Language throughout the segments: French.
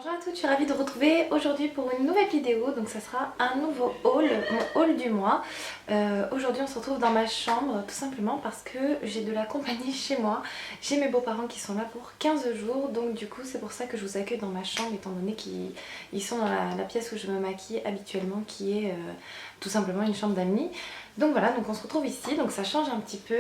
Bonjour à toutes, je suis ravie de vous retrouver aujourd'hui pour une nouvelle vidéo. Donc ça sera un nouveau haul, mon haul du mois. Aujourd'hui on se retrouve dans ma chambre tout simplement parce que j'ai de la compagnie chez moi. J'ai mes beaux-parents qui sont là pour 15 jours, donc du coup c'est pour ça que je vous accueille dans ma chambre étant donné qu'ils sont dans la pièce où je me maquille habituellement, qui est tout simplement une chambre d'amis. Donc voilà, donc on se retrouve ici, donc ça change un petit peu.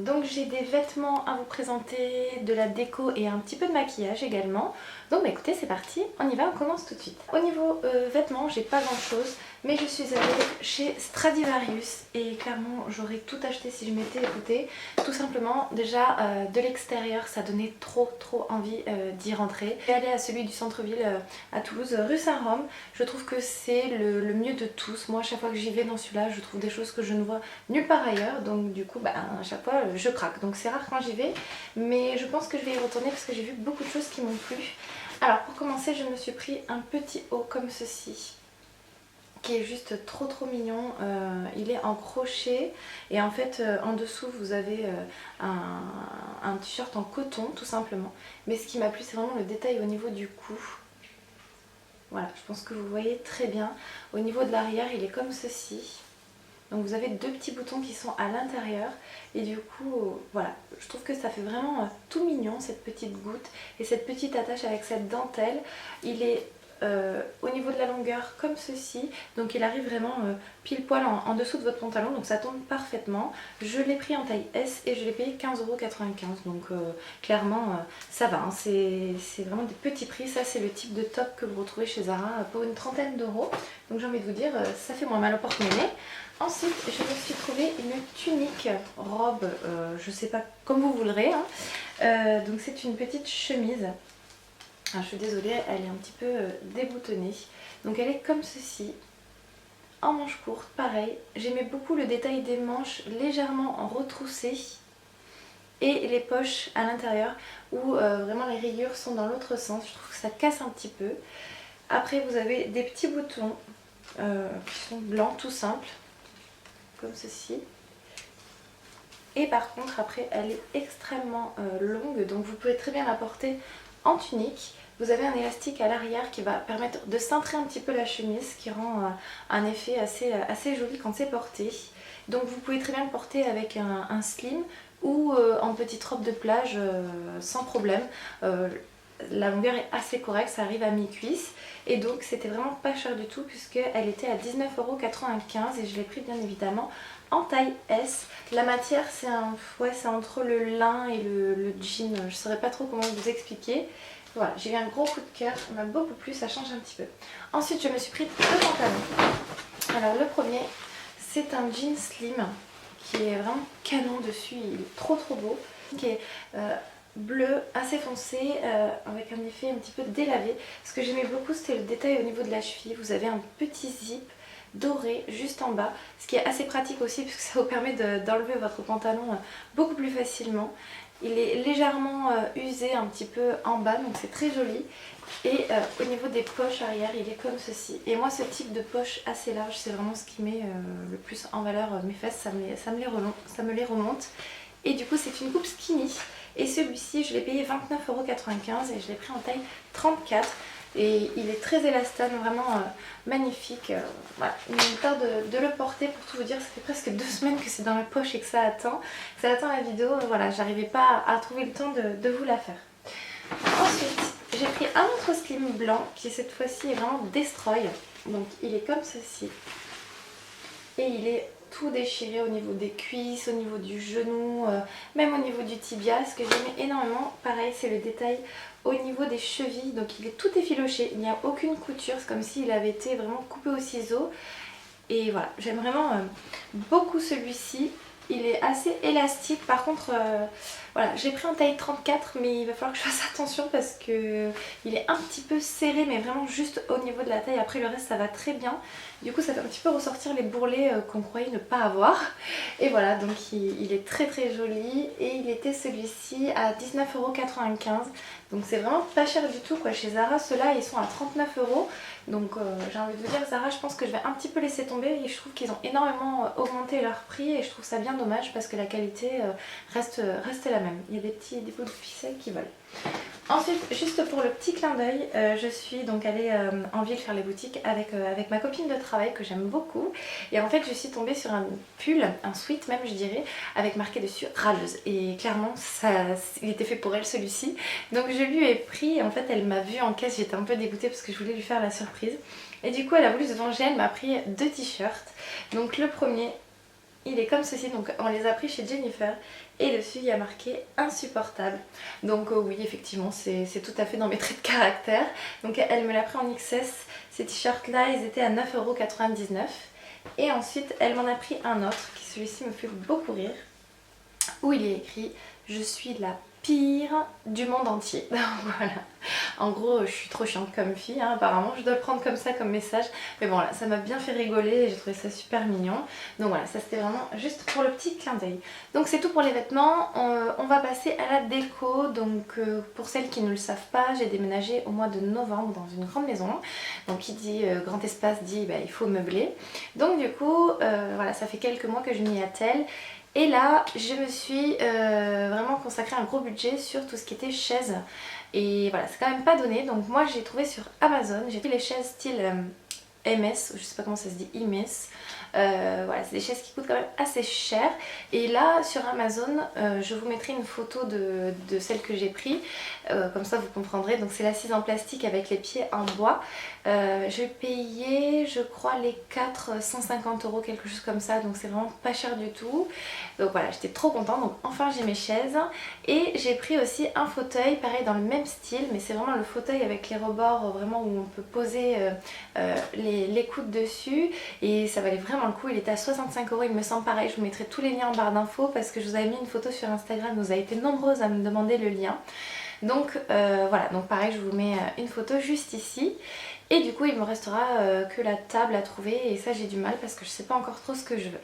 Donc j'ai des vêtements à vous présenter, de la déco et un petit peu de maquillage également. Donc bah écoutez, c'est parti, on y va, on commence tout de suite. Au niveau vêtements, j'ai pas grand chose, mais je suis allée chez Stradivarius et clairement j'aurais tout acheté si je m'étais écoutée. Tout simplement, déjà de l'extérieur, ça donnait trop envie d'y rentrer. Je suis allée à celui du centre-ville à Toulouse, rue Saint-Rome. Je trouve que c'est le mieux de tous. Moi, à chaque fois que j'y vais dans celui-là, je trouve des choses que je ne vois nulle part ailleurs. Donc du coup, bah, à chaque fois, je craque. Donc c'est rare quand j'y vais, mais je pense que je vais y retourner parce que j'ai vu beaucoup de choses qui m'ont plu. Alors pour commencer, je me suis pris un petit haut comme ceci, qui est juste trop mignon. Il est en crochet et en fait en dessous vous avez un t-shirt en coton tout simplement. Mais ce qui m'a plu, c'est vraiment le détail au niveau du cou. Voilà, je pense que vous voyez très bien. Au niveau de l'arrière, il est comme ceci. Donc vous avez deux petits boutons qui sont à l'intérieur et du coup voilà, je trouve que ça fait vraiment tout mignon, cette petite goutte et cette petite attache avec cette dentelle. Il est au niveau de la longueur comme ceci, donc il arrive vraiment pile poil en dessous de votre pantalon, donc ça tombe parfaitement. Je l'ai pris en taille S et je l'ai payé 15,95 €, donc clairement ça va, hein. C'est vraiment des petits prix. Ça c'est le type de top que vous retrouvez chez Zara pour une trentaine d'euros, donc j'ai envie de vous dire ça fait moins mal au porte-monnaie. Ensuite, je me suis trouvé une tunique robe, je sais pas, comme vous voudrez, hein. Donc c'est une petite chemise. Ah, je suis désolée, elle est un petit peu déboutonnée. Donc elle est comme ceci, en manches courtes, pareil. J'aimais beaucoup le détail des manches légèrement retroussées et les poches à l'intérieur où vraiment les rayures sont dans l'autre sens. Je trouve que ça casse un petit peu. Après, vous avez des petits boutons qui sont blancs, tout simples, comme ceci. Et par contre après elle est extrêmement longue, donc vous pouvez très bien la porter en tunique. Vous avez un élastique à l'arrière qui va permettre de cintrer un petit peu la chemise, qui rend un effet assez joli quand c'est porté. Donc vous pouvez très bien le porter avec un slim ou en petite robe de plage sans problème. La longueur est assez correcte, ça arrive à mi-cuisse et donc c'était vraiment pas cher du tout puisqu'elle était à 19,95 € et je l'ai pris bien évidemment en taille S. La matière c'est entre le lin et le jean, je saurais pas trop comment vous expliquer. Voilà, j'ai eu un gros coup de cœur, ça m'a beaucoup plu, ça change un petit peu. Ensuite je me suis pris deux pantalons. Alors le premier c'est un jean slim qui est vraiment canon dessus, il est trop beau, qui est bleu assez foncé avec un effet un petit peu délavé. Ce que j'aimais beaucoup c'était le détail au niveau de la cheville. Vous avez un petit zip doré juste en bas, ce qui est assez pratique aussi puisque ça vous permet d'enlever votre pantalon beaucoup plus facilement. Il est légèrement usé un petit peu en bas, donc c'est très joli. Et au niveau des poches arrière, il est comme ceci. Et moi ce type de poche assez large, c'est vraiment ce qui met le plus en valeur mes fesses, ça me les remonte. Et du coup c'est une coupe skinny. Et celui-ci je l'ai payé 29,95 € et je l'ai pris en taille 34. Et il est très élastane, vraiment magnifique. Voilà. Il me tarde de le porter, pour tout vous dire, ça fait presque 2 semaines que c'est dans ma poche et que ça attend la vidéo. Voilà, j'arrivais pas à trouver le temps de vous la faire. Ensuite, j'ai pris un autre slim blanc qui cette fois-ci est vraiment destroy. Donc il est comme ceci. Et il est tout déchiré au niveau des cuisses, au niveau du genou, même au niveau du tibia. Ce que j'aimais énormément, pareil, c'est le détail au niveau des chevilles. Donc il est tout effiloché, il n'y a aucune couture, c'est comme s'il avait été vraiment coupé au ciseau. Et voilà, j'aime vraiment beaucoup celui-ci. Il est assez élastique, par contre voilà, j'ai pris en taille 34 mais il va falloir que je fasse attention parce que il est un petit peu serré, mais vraiment juste au niveau de la taille. Après le reste ça va très bien, du coup ça fait un petit peu ressortir les bourrelets qu'on croyait ne pas avoir. Et voilà, donc il est très joli et il était celui-ci à 19,95 €. Donc c'est vraiment pas cher du tout quoi. Chez Zara ceux-là ils sont à 39 €. Donc j'ai envie de vous dire, Zara je pense que je vais un petit peu laisser tomber et je trouve qu'ils ont énormément augmenté leur prix et je trouve ça bien dommage parce que la qualité reste la même. Il y a des bouts de ficelle qui volent. Ensuite, juste pour le petit clin d'œil, je suis donc allée en ville faire les boutiques avec ma copine de travail que j'aime beaucoup. Et en fait, je suis tombée sur un pull, un sweat même je dirais, avec marqué dessus râleuse. Et clairement, il était fait pour elle celui-ci. Donc je lui ai pris, en fait elle m'a vue en caisse, j'étais un peu dégoûtée parce que je voulais lui faire la surprise. Et du coup elle a voulu se venger, elle m'a pris 2 t-shirts. Donc le premier, il est comme ceci, donc on les a pris chez Jennifer et dessus il y a marqué insupportable. Donc oui effectivement c'est tout à fait dans mes traits de caractère. Donc elle me l'a pris en XS, ces t-shirts là ils étaient à 9,99 €. Et ensuite elle m'en a pris un autre qui celui-ci me fait beaucoup rire, où il est écrit je suis la pire du monde entier. Voilà. En gros je suis trop chiante comme fille hein, apparemment, je dois le prendre comme ça comme message. Mais bon là ça m'a bien fait rigoler et j'ai trouvé ça super mignon. Donc voilà, ça c'était vraiment juste pour le petit clin d'œil. Donc c'est tout pour les vêtements, on va passer à la déco. Donc pour celles qui ne le savent pas, j'ai déménagé au mois de novembre dans une grande maison. Donc qui dit grand espace dit bah, il faut meubler. Donc du coup voilà, ça fait quelques mois que je m'y attelle. Et là, je me suis vraiment consacré un gros budget sur tout ce qui était chaises. Et voilà, c'est quand même pas donné. Donc moi, j'ai trouvé sur Amazon, j'ai pris les chaises style MS, je sais pas comment ça se dit, IMS. Voilà, c'est des chaises qui coûtent quand même assez cher. Et là, sur Amazon, je vous mettrai une photo de celle que j'ai pris. Comme ça, vous comprendrez. Donc c'est l'assise en plastique avec les pieds en bois. J'ai payé, je crois, les 4 150 €, quelque chose comme ça. Donc c'est vraiment pas cher du tout. Donc voilà, j'étais trop contente. Donc enfin, j'ai mes chaises. Et j'ai pris aussi un fauteuil, pareil, dans le même style. Mais c'est vraiment le fauteuil avec les rebords, vraiment où on peut poser les coudes dessus. Et ça valait vraiment le coup, il était à 65 € il me semble. Pareil, je vous mettrai tous les liens en barre d'infos parce que je vous avais mis une photo sur Instagram, vous avez été nombreuses à me demander le lien. Donc voilà, donc pareil je vous mets une photo juste ici. Et du coup il me restera que la table à trouver et ça j'ai du mal parce que je sais pas encore trop ce que je veux.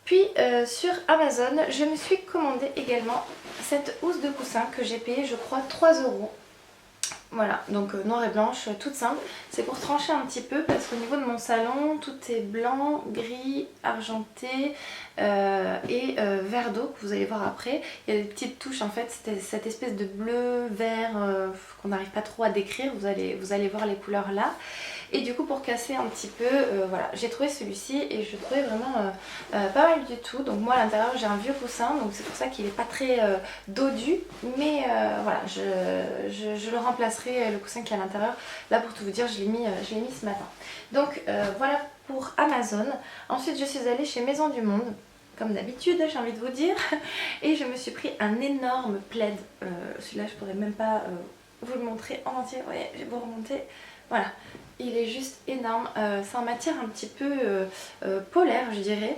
Puis sur Amazon je me suis commandé également cette housse de coussin que j'ai payée je crois 3 €. Voilà, donc noire et blanche, toute simple. C'est pour trancher un petit peu parce qu'au niveau de mon salon, tout est blanc, gris, argenté et vert d'eau que vous allez voir après. Il y a des petites touches en fait, c'était cette espèce de bleu, vert qu'on n'arrive pas trop à décrire, vous allez voir les couleurs là. Et du coup pour casser un petit peu, voilà, j'ai trouvé celui-ci et je le trouvais vraiment pas mal du tout. Donc moi à l'intérieur j'ai un vieux coussin, donc c'est pour ça qu'il n'est pas très dodu. Mais voilà, je le remplacerai, le coussin qui est à l'intérieur. Là pour tout vous dire, je l'ai mis ce matin. Donc voilà pour Amazon. Ensuite je suis allée chez Maison du Monde. Comme d'habitude, j'ai envie de vous dire. Et je me suis pris un énorme plaid. Celui-là je pourrais même pas vous le montrer en entier. Vous voyez, j'ai beau remonter. Voilà. Il est juste énorme, c'est en matière un petit peu polaire je dirais,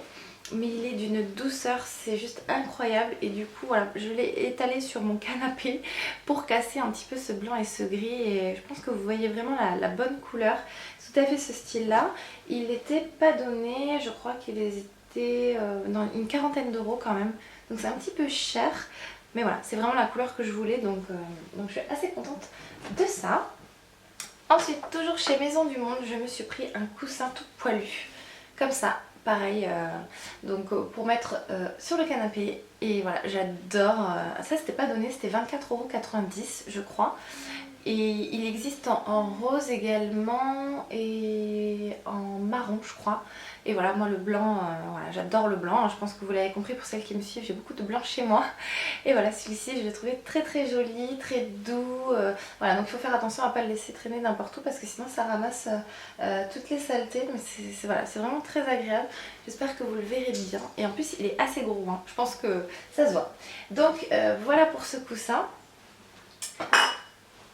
mais il est d'une douceur, c'est juste incroyable. Et du coup voilà, je l'ai étalé sur mon canapé pour casser un petit peu ce blanc et ce gris. Et je pense que vous voyez vraiment la bonne couleur, tout à fait ce style là. Il n'était pas donné, je crois qu'il était dans une quarantaine d'euros quand même, donc c'est un petit peu cher. Mais voilà, c'est vraiment la couleur que je voulais, donc je suis assez contente de ça. Ensuite, toujours chez Maison du Monde, je me suis pris un coussin tout poilu, comme ça, pareil, donc pour mettre sur le canapé. Et voilà, j'adore, ça c'était pas donné, c'était 24,90 € je crois. Et il existe en rose également et en marron je crois. Et voilà, moi le blanc, voilà, j'adore le blanc. Je pense que vous l'avez compris pour celles qui me suivent, j'ai beaucoup de blanc chez moi. Et voilà, celui-ci je l'ai trouvé très très joli, très doux. Voilà, donc il faut faire attention à ne pas le laisser traîner n'importe où parce que sinon ça ramasse toutes les saletés. Mais voilà, c'est vraiment très agréable. J'espère que vous le verrez bien. Et en plus il est assez gros, hein. Je pense que ça se voit. Donc voilà pour ce coussin.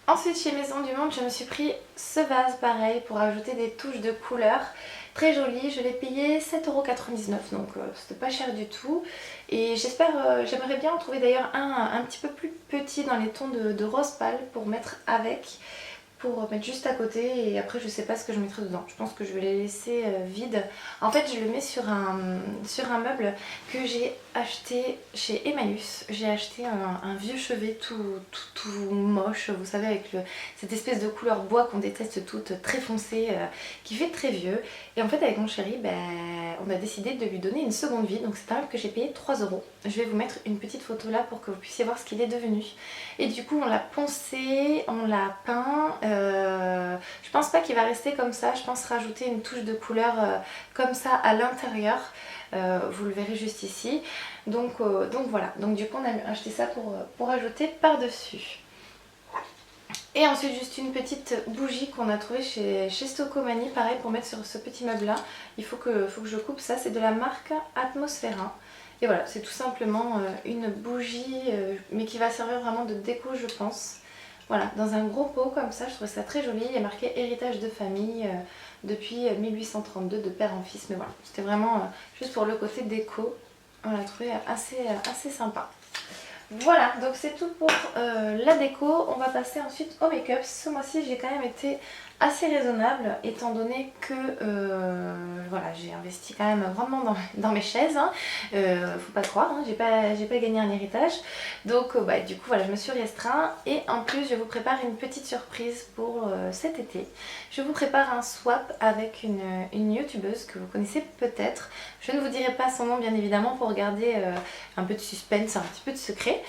Ensuite chez Maison du Monde je me suis pris ce vase pareil pour ajouter des touches de couleur. Très joli, je l'ai payé 7,99 € donc c'était pas cher du tout. Et j'aimerais bien en trouver d'ailleurs un petit peu plus petit dans les tons de rose pâle pour mettre avec. Pour mettre juste à côté et après je sais pas ce que je mettrai dedans. Je pense que je vais les laisser vides. En fait je le mets sur un meuble que j'ai acheté chez Emmaüs. J'ai acheté un vieux chevet tout moche, vous savez, avec cette espèce de couleur bois qu'on déteste toutes, très foncée, qui fait très vieux. Et en fait avec mon chéri, on a décidé de lui donner une seconde vie. Donc c'est un meuble que j'ai payé 3 euros. Je vais vous mettre une petite photo là pour que vous puissiez voir ce qu'il est devenu. Et du coup on l'a poncé, on l'a peint. Je pense pas qu'il va rester comme ça, je pense rajouter une touche de couleur comme ça à l'intérieur. Vous le verrez juste ici. Donc voilà, donc du coup on a acheté ça pour ajouter par-dessus. Et ensuite juste une petite bougie qu'on a trouvée chez Stocomanie, pareil pour mettre sur ce petit meuble là. Il faut que je coupe ça, c'est de la marque Atmosphera. Et voilà, c'est tout simplement une bougie mais qui va servir vraiment de déco je pense. Voilà, dans un gros pot comme ça, je trouve ça très joli. Il y a marqué héritage de famille depuis 1832 de père en fils. Mais voilà, c'était vraiment juste pour le côté déco. On l'a trouvé assez sympa. Voilà, donc c'est tout pour la déco. On va passer ensuite au make-up. Ce mois-ci, j'ai quand même été assez raisonnable étant donné que voilà, j'ai investi quand même grandement dans mes chaises. Hein. Faut pas croire, hein, j'ai pas gagné un héritage. Donc du coup voilà, je me suis restreint et en plus je vous prépare une petite surprise pour cet été. Je vous prépare un swap avec une youtubeuse que vous connaissez peut-être. Je ne vous dirai pas son nom bien évidemment pour garder un peu de suspense, un petit peu de secret.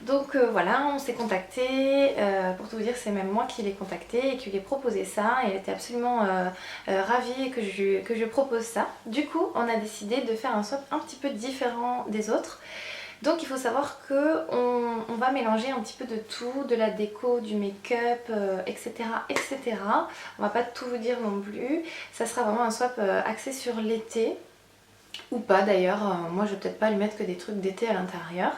Donc voilà, on s'est contacté, pour tout vous dire c'est même moi qui l'ai contacté et qui lui ai proposé ça et elle était absolument ravie que je lui propose ça. Du coup on a décidé de faire un swap un petit peu différent des autres. Donc il faut savoir qu'on va mélanger un petit peu de tout, de la déco, du make-up, etc., etc. On va pas tout vous dire non plus, ça sera vraiment un swap axé sur l'été. Ou pas d'ailleurs, moi je vais peut-être pas lui mettre que des trucs d'été à l'intérieur.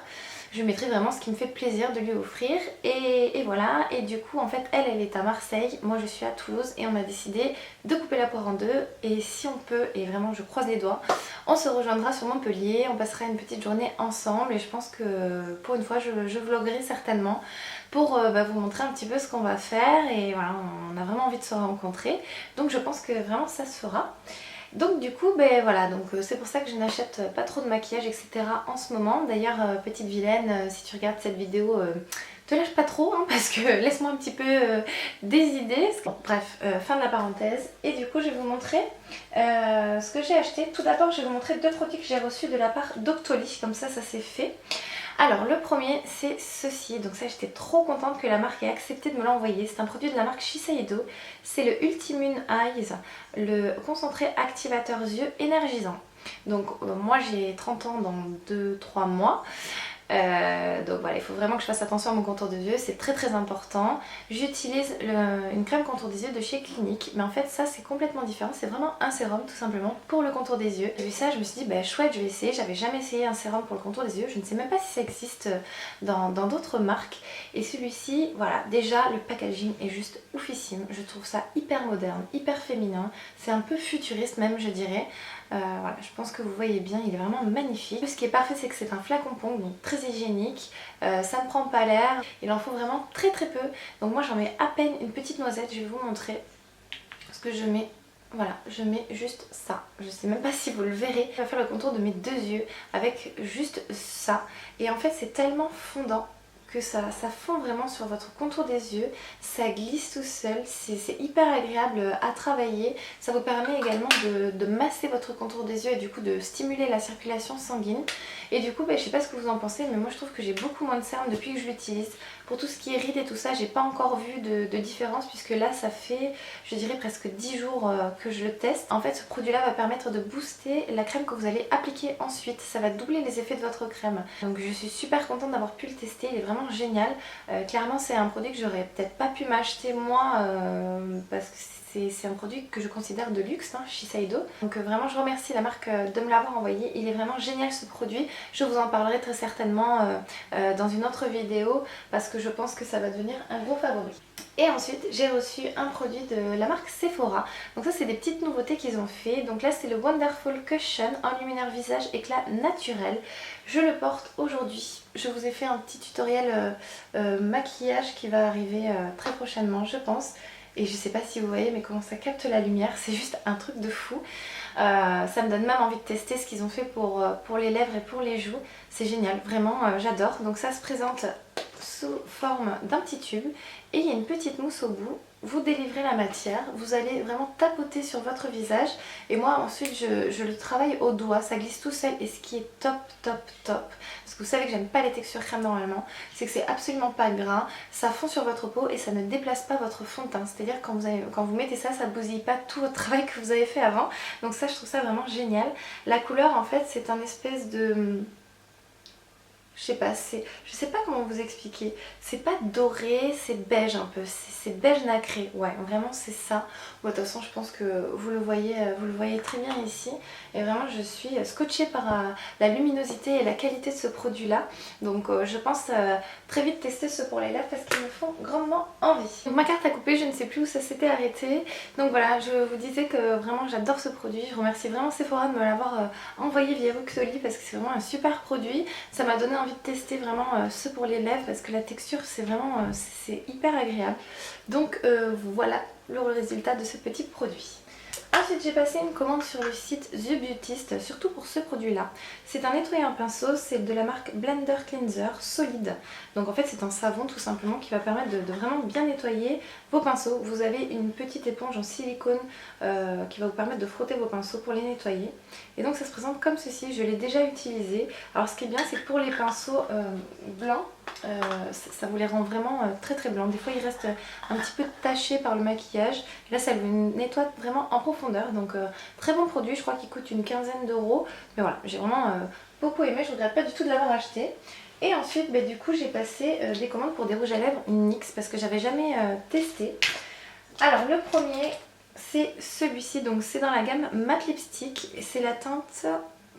Je mettrai vraiment ce qui me fait plaisir de lui offrir et voilà. Et du coup en fait elle est à Marseille, moi je suis à Toulouse et on a décidé de couper la poire en deux. Et si on peut, et vraiment je croise les doigts, on se rejoindra sur Montpellier, on passera une petite journée ensemble. Et je pense que pour une fois je vloguerai certainement pour vous montrer un petit peu ce qu'on va faire. Et voilà, on a vraiment envie de se rencontrer, donc je pense que vraiment ça se fera. Donc du coup voilà, donc c'est pour ça que je n'achète pas trop de maquillage etc en ce moment. D'ailleurs petite vilaine, si tu regardes cette vidéo, te lâche pas trop hein, parce que laisse-moi un petit peu des idées. Bon, bref, fin de la parenthèse. Et du coup je vais vous montrer ce que j'ai acheté. Tout d'abord je vais vous montrer deux produits que j'ai reçus de la part d'Octoly, comme ça s'est fait. Alors le premier c'est ceci, donc ça j'étais trop contente que la marque ait accepté de me l'envoyer. C'est un produit de la marque Shiseido, c'est le Ultimune Eyes, le concentré activateur yeux énergisant. Donc moi j'ai 30 ans dans 2-3 mois. Donc voilà, il faut vraiment que je fasse attention à mon contour des yeux, c'est très important. J'utilise une crème contour des yeux de chez Clinique, mais en fait ça c'est complètement différent, c'est vraiment un sérum tout simplement pour le contour des yeux. J'ai vu ça, je me suis dit chouette, je vais essayer, j'avais jamais essayé un sérum pour le contour des yeux, je ne sais même pas si ça existe dans d'autres marques. Et celui-ci, voilà, déjà le packaging est juste oufissime, je trouve ça hyper moderne, hyper féminin, c'est un peu futuriste même je dirais. Voilà, je pense que vous voyez bien, il est vraiment magnifique. Ce qui est parfait c'est que c'est un flacon pong, donc très hygiénique, ça ne prend pas l'air, il en faut vraiment très peu. Donc moi j'en mets à peine une petite noisette, je vais vous montrer ce que je mets. Voilà, je mets juste ça. Je sais même pas si vous le verrez. Je vais faire le contour de mes deux yeux avec juste ça. Et en fait c'est tellement fondant que ça fond vraiment sur votre contour des yeux, ça glisse tout seul, c'est hyper agréable à travailler. Ça vous permet également de masser votre contour des yeux et du coup de stimuler la circulation sanguine. Et du coup je sais pas ce que vous en pensez, mais moi je trouve que j'ai beaucoup moins de cernes depuis que je l'utilise. Pour tout ce qui est rides et tout ça, j'ai pas encore vu de différence puisque là ça fait je dirais presque 10 jours que je le teste. En fait ce produit là va permettre de booster la crème que vous allez appliquer ensuite, ça va doubler les effets de votre crème. Donc je suis super contente d'avoir pu le tester, il est vraiment génial. Clairement c'est un produit que j'aurais peut-être pas pu m'acheter moi parce que c'est un produit que je considère de luxe, hein, Shiseido. Donc vraiment je remercie la marque de me l'avoir envoyé, il est vraiment génial ce produit. Je vous en parlerai très certainement dans une autre vidéo parce que je pense que ça va devenir un gros favori. Et ensuite j'ai reçu un produit de la marque Sephora. Donc ça c'est des petites nouveautés qu'ils ont fait. Donc là c'est le Wonderful Cushion Enlumineur Visage Éclat Naturel. Je le porte aujourd'hui. Je vous ai fait un petit tutoriel maquillage qui va arriver très prochainement je pense. Et je sais pas si vous voyez mais comment ça capte la lumière, c'est juste un truc de fou. Ça me donne même envie de tester ce qu'ils ont fait pour les lèvres et pour les joues. C'est génial, vraiment j'adore. Donc ça se présente sous forme d'un petit tube et il y a une petite mousse au bout. Vous délivrez la matière, vous allez vraiment tapoter sur votre visage et moi ensuite je le travaille au doigt, ça glisse tout seul et ce qui est top parce que vous savez que j'aime pas les textures crème normalement, c'est que c'est absolument pas gras, ça fond sur votre peau et ça ne déplace pas votre fond de teint, c'est-à-dire quand vous mettez ça, ça bousille pas tout votre travail que vous avez fait avant, donc ça je trouve ça vraiment génial. La couleur en fait c'est un espèce de... je sais pas, je sais pas comment vous expliquer. C'est pas doré, c'est beige un peu. C'est beige nacré. Ouais, vraiment c'est ça. Bon, de toute façon, je pense que vous le voyez très bien ici. Et vraiment, je suis scotchée par la luminosité et la qualité de ce produit-là. Donc, je pense très vite tester ceux pour les lèvres parce qu'ils me font grandement envie. Donc, ma carte à couper, je ne sais plus où ça s'était arrêté. Donc voilà, je vous disais que vraiment j'adore ce produit. Je remercie vraiment Sephora de me l'avoir envoyé via Ruxoli parce que c'est vraiment un super produit. Ça m'a donné envie de tester vraiment ceux pour les lèvres parce que la texture c'est vraiment c'est hyper agréable. Donc voilà le résultat de ce petit produit. Ensuite j'ai passé une commande sur le site The Beautist, surtout pour ce produit là. C'est un nettoyant pinceau, c'est de la marque Blender Cleanser solide. Donc en fait c'est un savon tout simplement qui va permettre de vraiment bien nettoyer vos pinceaux. Vous avez une petite éponge en silicone qui va vous permettre de frotter vos pinceaux pour les nettoyer. Et donc ça se présente comme ceci, je l'ai déjà utilisé. Alors ce qui est bien c'est que pour les pinceaux blancs, ça vous les rend vraiment très blancs. Des fois ils restent un petit peu tachés par le maquillage. Et là ça vous nettoie vraiment en profondeur. Donc très bon produit, je crois qu'il coûte une quinzaine d'euros. Mais voilà, j'ai vraiment beaucoup aimé, je ne regrette pas du tout de l'avoir acheté. Et ensuite du coup j'ai passé des commandes pour des rouges à lèvres NYX parce que j'avais jamais testé. Alors le premier c'est celui-ci, donc c'est dans la gamme Matte Lipstick et c'est la teinte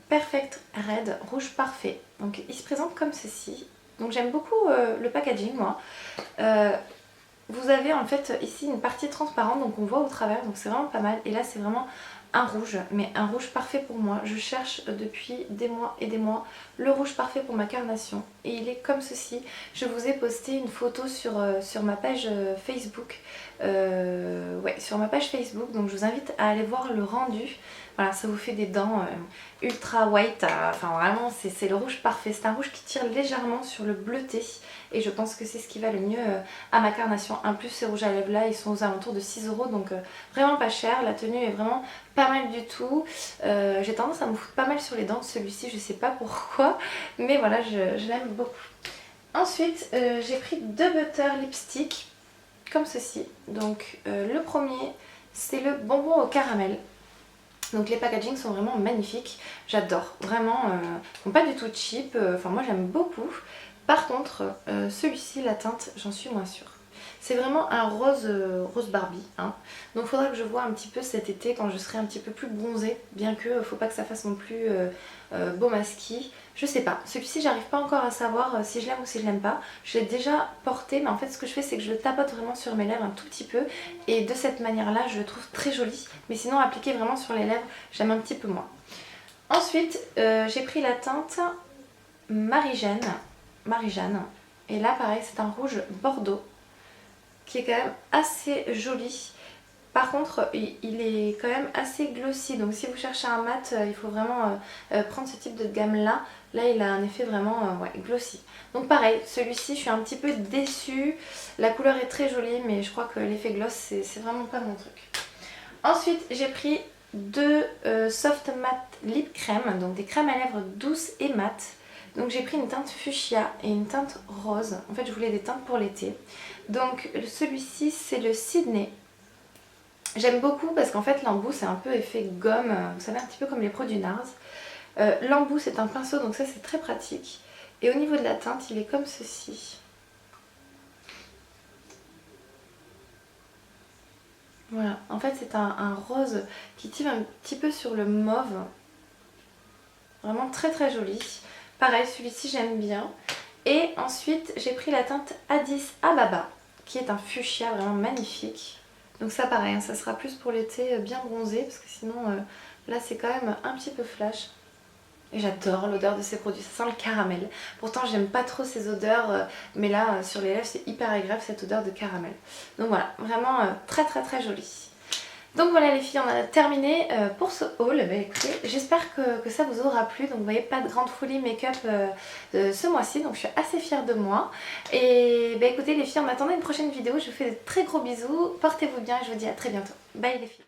Perfect Red Rouge Parfait. Donc il se présente comme ceci. Donc j'aime beaucoup le packaging moi. Vous avez en fait ici une partie transparente donc on voit au travers, donc c'est vraiment pas mal. Et là c'est vraiment un rouge, mais un rouge parfait pour moi. Je cherche depuis des mois et des mois le rouge parfait pour ma carnation et il est comme ceci. Je vous ai posté une photo sur ma page Facebook. Ouais, sur ma page Facebook, donc je vous invite à aller voir le rendu. Voilà, ça vous fait des dents ultra white, enfin vraiment c'est le rouge parfait. C'est un rouge qui tire légèrement sur le bleuté et je pense que c'est ce qui va le mieux à ma carnation. En plus ces rouges à lèvres là ils sont aux alentours de 6 euros, donc vraiment pas cher. La tenue est vraiment pas mal du tout. J'ai tendance à me foutre pas mal sur les dents de celui-ci, je sais pas pourquoi, mais voilà je l'aime beaucoup. Ensuite j'ai pris deux butter lipstick comme ceci. Donc le premier c'est le bonbon au caramel. Donc les packagings sont vraiment magnifiques, j'adore, vraiment, ils sont pas du tout cheap, enfin moi j'aime beaucoup. Par contre, celui-ci, la teinte, j'en suis moins sûre. C'est vraiment un rose, rose Barbie, hein. Donc il faudra que je vois un petit peu cet été quand je serai un petit peu plus bronzée, bien que faut pas que ça fasse non plus beau masquis. Je sais pas, celui-ci j'arrive pas encore à savoir si je l'aime ou si je l'aime pas. Je l'ai déjà porté, mais en fait ce que je fais c'est que je le tapote vraiment sur mes lèvres un tout petit peu. Et de cette manière là je le trouve très joli. Mais sinon appliqué vraiment sur les lèvres, j'aime un petit peu moins. Ensuite j'ai pris la teinte Marie-Jeanne. Et là pareil c'est un rouge bordeaux qui est quand même assez joli. Par contre il est quand même assez glossy, donc si vous cherchez un mat il faut vraiment prendre ce type de gamme là. Là il a un effet vraiment ouais, glossy. Donc pareil, celui-ci je suis un petit peu déçue. La couleur est très jolie mais je crois que l'effet gloss c'est vraiment pas mon truc. Ensuite j'ai pris deux soft matte lip crème, donc des crèmes à lèvres douces et mates. Donc j'ai pris une teinte fuchsia et une teinte rose. En fait je voulais des teintes pour l'été. Donc celui-ci c'est le Sydney. J'aime beaucoup parce qu'en fait l'embout c'est un peu effet gomme, vous savez un petit peu comme les produits NARS. L'embout c'est un pinceau donc ça c'est très pratique. Et au niveau de la teinte il est comme ceci. Voilà, en fait c'est un rose qui tire un petit peu sur le mauve. Vraiment très joli. Pareil, celui-ci j'aime bien. Et ensuite j'ai pris la teinte Addis Ababa qui est un fuchsia vraiment magnifique. Donc ça pareil, hein, ça sera plus pour l'été bien bronzé parce que sinon là c'est quand même un petit peu flash. Et j'adore l'odeur de ces produits, ça sent le caramel. Pourtant j'aime pas trop ces odeurs, mais là sur les lèvres c'est hyper agréable cette odeur de caramel. Donc voilà, vraiment très très très joli. Donc voilà les filles, on a terminé pour ce haul. Bah, écoutez, j'espère que ça vous aura plu. Donc vous voyez, pas de grande folie make-up ce mois-ci, donc je suis assez fière de moi. Et bah, écoutez les filles, en attendant une prochaine vidéo, je vous fais de très gros bisous, portez-vous bien et je vous dis à très bientôt. Bye les filles.